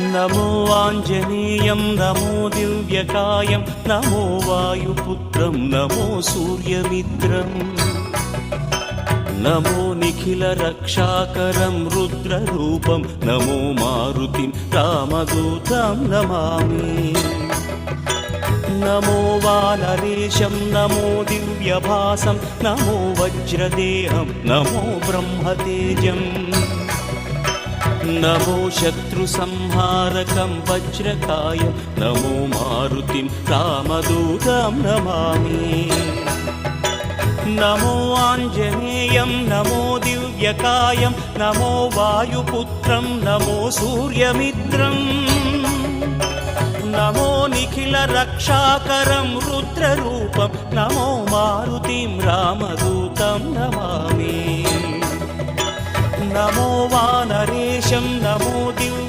नमो आञ्जनेयं नमो दिव्यकायं नमो वायुपुत्रं नमो सूर्यमित्रम् नमो निखिलरक्षाकरं रुद्ररूपं नमो मारुतिं रामदूतं Namami नमो वानरेशं नमो दिव्यभासं नमो वज्रदेहं नमो ब्रह्मतेजम् नमो शत्रुसंहारकं वज्रकायं नमो मारुतिं रामदूतं Namami नमो आञ्जनेयं नमो दिव्यकायं नमो वायुपुत्रं नमो सूर्यमित्रम् नमो निखिलरक्षाकरं रुद्ररूपं नमो मारुतिं रामदूतं Namami नमो वानरेशं नमो Divya